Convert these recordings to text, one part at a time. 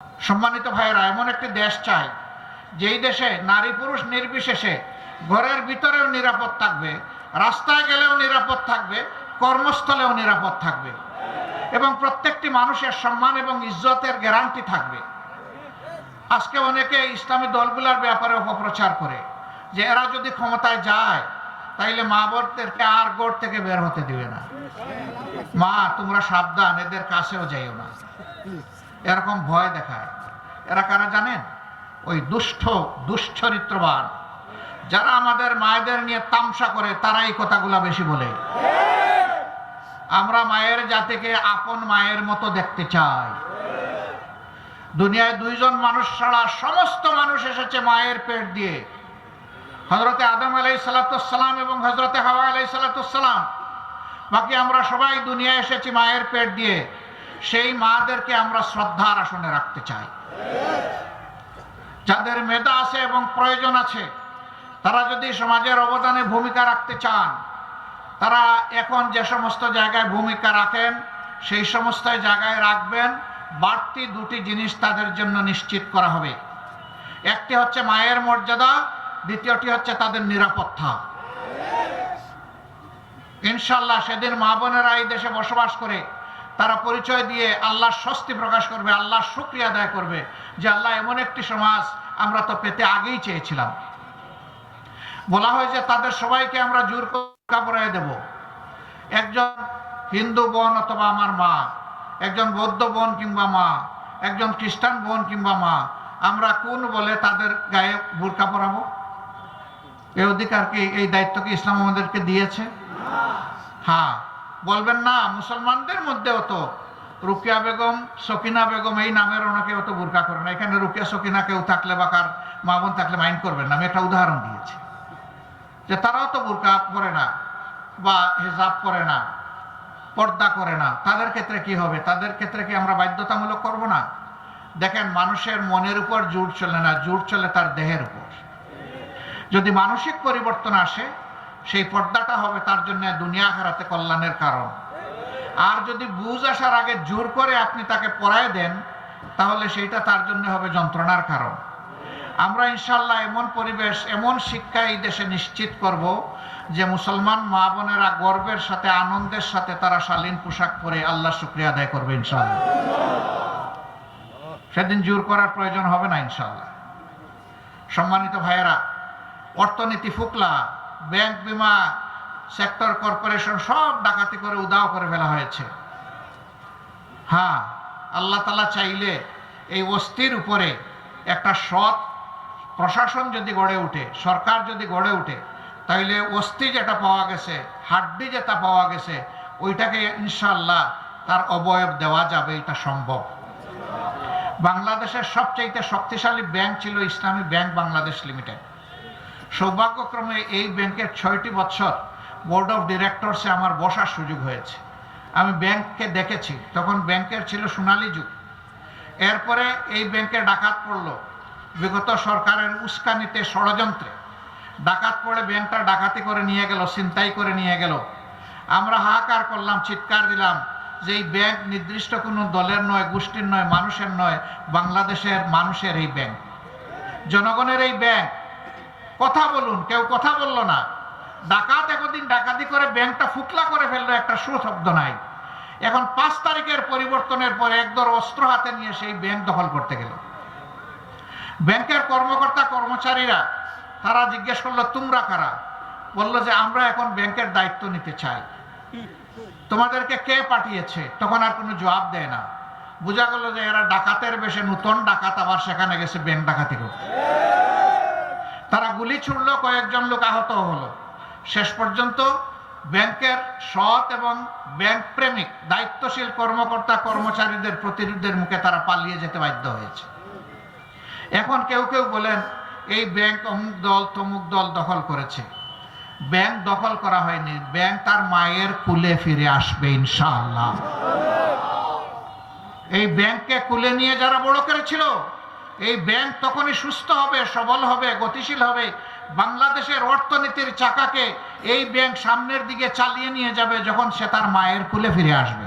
সম্মানিত ভাইয়েরা, এমন একটি দেশ চাই যেই দেশে নারী পুরুষ নির্বিশেষে ঘরের ভিতরেও নিরাপদ থাকবে, রাস্তায় গেলেও নিরাপদ থাকবে, কর্মস্থলেও নিরাপদ থাকবে এবং প্রত্যেকটি মানুষের সম্মান এবং ইজ্জতের গ্যারান্টি থাকবে। আজকে অনেকে ইসলামী দলগুলোর ব্যাপারে অপপ্রচার করে যে এরা যদি ক্ষমতায় যায় তাইলে মা বোনদেরকে আর গড় থেকে বের হতে দিবে না, মা তোমরা সাবধান, এদের কাছেও যাইও না, এরকম ভয় দেখায়। এরা কারা জানেন? ওই দুশ্চরিত্রবান যারা আমাদের মায়েদের নিয়ে তামসা করে, তারা এই কথাগুলা বেশি বলে। আমরা মায়ের জাতিকে আপন মায়ের মতো দেখতে চাই। দুনিয়ায় দুইজন মানুষ ছাড়া সমস্ত মানুষ এসেছে মায়ের পেট দিয়ে, হযরতে আদম আলাইহিস সালাম এবং হযরতে হাওয়া আলাইহিস সালাম। বাকি আমরা সবাই দুনিয়ায় এসেছি মায়ের পেট দিয়ে। সেই মাদেরকে আমরা শ্রদ্ধার আসনে রাখতে চাই। যাদের মেধা আছে এবং প্রয়োজন আছে, তারা যদি সমাজের অবদানে ভূমিকা রাখতে চান, তারা এখন যে সমস্ত জায়গায় ভূমিকা রাখেন সেই সমস্ত জায়গায় রাখবেন। বাড়তি দুটি জিনিস তাদের জন্য নিশ্চিত করা হবে। একটি হচ্ছে মায়ের মর্যাদা, দ্বিতীয়টি হচ্ছে তাদের নিরাপত্তা। ইনশাআল্লাহ সেদিন মা বোনেরা এই দেশে বসবাস করে তারা পরিচয় দিয়ে আল্লাহর স্বস্তি প্রকাশ করবে, আল্লাহর শুকরিয়া আদায় করবে যে আল্লাহ এমন একটি সমাজ আমরা তো পেতে আগেই চেয়েছিলাম। বলা হয় যে তাদের সবাইকে আমরা জোর করে পরাইয়ে দেব। একজন হিন্দু বোন অথবা আমার মা, একজন বৌদ্ধ বোন কিংবা মা, একজন খ্রিস্টান বোন কিংবা মা, আমরা কোন বলে তাদের গায়ে বোরকা পরাবো? এই অধিকার কি, এই দায়িত্ব কি ইসলাম আমাদেরকে দিয়েছে? হ্যাঁ, বলবেন না মুসলমানদের মধ্যেও তো রুকিয়া বেগম, সকিনা বেগম এই নামের ওনাকে অত বোরকা করে না। এখানে রুকিয়া সকিনা কেউ থাকলে বা কার মা বোন থাকলে মাইন্ড করবেন না। আমি একটা উদাহরণ দিয়েছি যে তারাও তো বোরকা পরে না বা হিজাব পরে না, পর্দা করে না। তাদের ক্ষেত্রে কি হবে? তাদের ক্ষেত্রে কি আমরা বাধ্যতামূলক করব না? দেখেন, মানুষের মনের উপর জোর চলে না, জোর চলে তার দেহের উপর। যদি মানসিক পরিবর্তন আসে, সেই পর্দাটা হবে তার জন্য দুনিয়া আখিরাতে কল্যাণের কারণ। আর যদি বুঝ আসার আগে জোর করে আপনি তাকে পরায় দেন, তাহলে সেইটা তার জন্য হবে যন্ত্রণার কারণ। আমরা ইনশাআল্লাহ এমন পরিবেশ, এমন শিক্ষা এই দেশে নিশ্চিত করব যে মুসলমান মা বোনেরা গর্বের সাথে, আনন্দের সাথে তারা শালীন পোশাক পরে আল্লাহর শুকরিয়া আদায় করবে ইনশাআল্লাহ। সেদিন জোর করার প্রয়োজন হবে না ইনশাআল্লাহ। সম্মানিত ভাইয়েরা, অর্থনীতি ফুকলা, ব্যাংক, বিমা, সেক্টর, কর্পোরেশন সব ডাকাতি করে উদাও করে ফেলা হয়েছে। হ্যাঁ, আল্লাহ তাআলা চাইলে এই অস্থির উপরে একটা সৎ প্রশাসন যদি গড়ে ওঠে, সরকার যদি গড়ে ওঠে, তাইলে অস্থি যেটা পাওয়া গেছে, হাড্ডি যেটা পাওয়া গেছে, ওইটাকে ইনশাআল্লাহ তার অবয়ব দেওয়া যাবে। এটা সম্ভব। বাংলাদেশের সবচেয়ে শক্তিশালী ব্যাংক ছিল ইসলামী ব্যাংক বাংলাদেশ লিমিটেড। সৌভাগ্যক্রমে এই ব্যাংকের 6টি বছর বোর্ড অফ ডিরেক্টরসে আমার বসার সুযোগ হয়েছে। আমি ব্যাংককে দেখেছি, তখন ব্যাংকের ছিল সোনালী যুগ। এরপরে এই ব্যাংকে ডাকাত পড়লো, বিগত সরকারের উস্কানিতে, ষড়যন্ত্রে ডাকাত পড়ে ব্যাংকটা ডাকাতি করে নিয়ে গেল, ছিনতাই করে নিয়ে গেল। আমরা হাহাকার করলাম, চিৎকার দিলাম যে এই ব্যাংক নির্দিষ্ট কোনো দলের নয়, গোষ্ঠীর নয়, মানুষের নয়, বাংলাদেশের মানুষের এই ব্যাংক, জনগণের এই ব্যাংক। কথা বলুন, কেউ কথা বলল না। ডাকাত একদিন ডাকাতি করে ব্যাংকটা ফুকলা করে ফেললো, একটা সুশব্দ নাই। এখন 5 তারিখের পরিবর্তনের পরে একদর অস্ত্র হাতে নিয়ে সেই ব্যাংক দখল করতে গেল। ব্যাংকের কর্মকর্তা কর্মচারীরা তারা জিজ্ঞেস করলো, তোমরা কারা? বললো যে আমরা এখন ব্যাংকের দায়িত্ব নিতে চাই, তোমাদেরকে কে পাঠিয়েছে? তখন আর কোনো জবাব দেয় না। বোঝা গেল যে এরা ডাকাতের বেশে নতুন ডাকাত, আবার সেখানে গেছে ব্যাংক ডাকাতি করতে। তারা গুলি ছুড়লো, কয়েকজন লোক আহত হলো। শেষ পর্যন্ত ব্যাংকের সৎ এবং ব্যাংক প্রেমিক দায়িত্বশীল কর্মকর্তা কর্মচারীদের প্রতিরোধের মুখে তারা পালিয়ে যেতে বাধ্য হয়েছে। এখন কেউ কেউ বলেন এই ব্যাংক অমুক দল তমুক দল দখল করেছে। ব্যাংক দখল করা হয়নি, ব্যাংক তার মায়ের কুলে ফিরে আসবে ইনশাআল্লাহ। এই ব্যাংককে কুলে নিয়ে যারা বড় করেছিল, এই ব্যাংক তখনই সুস্থ হবে, সবল হবে, গতিশীল হবে। বাংলাদেশের অর্থনীতির চাকাকে এই ব্যাংক সামনের দিকে চালিয়ে নিয়ে যাবে যখন সে তার মায়ের কুলে ফিরে আসবে।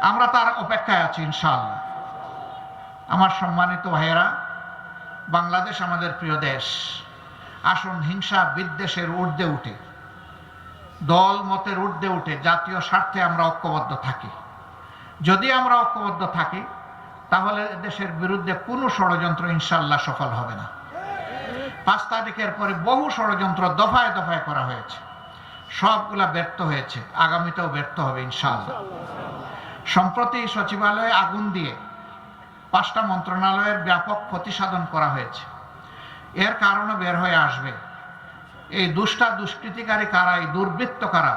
আমরা তার অপেক্ষায় আছি ইনশাআল্লাহ। আমার সম্মানিত ভাইয়েরা, বাংলাদেশ আমাদের প্রিয় দেশ। আসুন হিংসা বিদ্বেষের ঊর্ধ্বে উঠে, দল মতের ঊর্ধ্বে উঠে জাতীয় স্বার্থে আমরা ঐক্যবদ্ধ থাকি। যদি আমরা ঐক্যবদ্ধ থাকি তাহলে দেশের বিরুদ্ধে কোনো ষড়যন্ত্র ইনশাআল্লাহ সফল হবে না। 5 তারিখের পরে বহু ষড়যন্ত্র দফায় দফায় করা হয়েছে, সবগুলা ব্যর্থ হয়েছে, আগামীতেও ব্যর্থ হবে ইনশাআল্লাহ। সম্প্রতি সচিবালয়ে আগুন দিয়ে 5টা মন্ত্রণালয়ের ব্যাপক ক্ষতি সাধন করা হয়েছে। এর কারণে বের হয়ে আসবে এই দুষ্কৃতিকারী কারা, এই দুর্বৃত্ত কারা।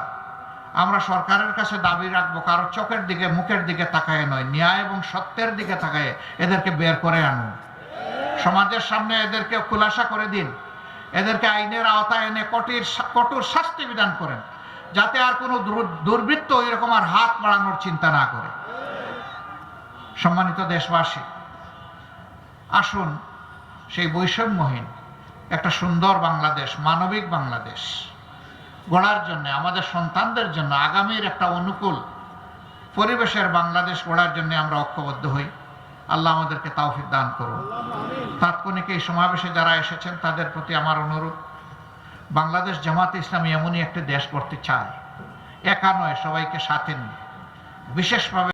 আমরা সরকারের কাছে দাবি রাখবো, কারো চোখের দিকে মুখের দিকে তাকায় নয়, ন্যায় এবং সত্যের দিকে তাকায় এদেরকে বের করে আনুন। সমাজের সামনে এদেরকে খুলাসা করে দিন, এদেরকে আইনের আওতায় এনে কঠোর শাস্তি বিধান করেন, যাতে আর কোনো দুর্বৃত্ত এরকম আর হাত বাড়ানোর চিন্তা না করে। সম্মানিত দেশবাসী, আসুন সেই বৈষম্যহীন একটা সুন্দর বাংলাদেশ, মানবিক বাংলাদেশ গড়ার জন্য, আমাদের সন্তানদের জন্য আগামীর একটা অনুকূল পরিবেশের বাংলাদেশ গড়ার জন্য আমরা ঐক্যবদ্ধ হই। আল্লাহ আমাদেরকে তৌফিক দান করুন। তাৎক্ষণিক এই সমাবেশে যারা এসেছেন তাদের প্রতি আমার অনুরোধ, বাংলাদেশ জামাতে ইসলামী এমনই একটি দেশ করতে চায়, একা নয়, সবাইকে সাথে নিয়ে, বিশেষভাবে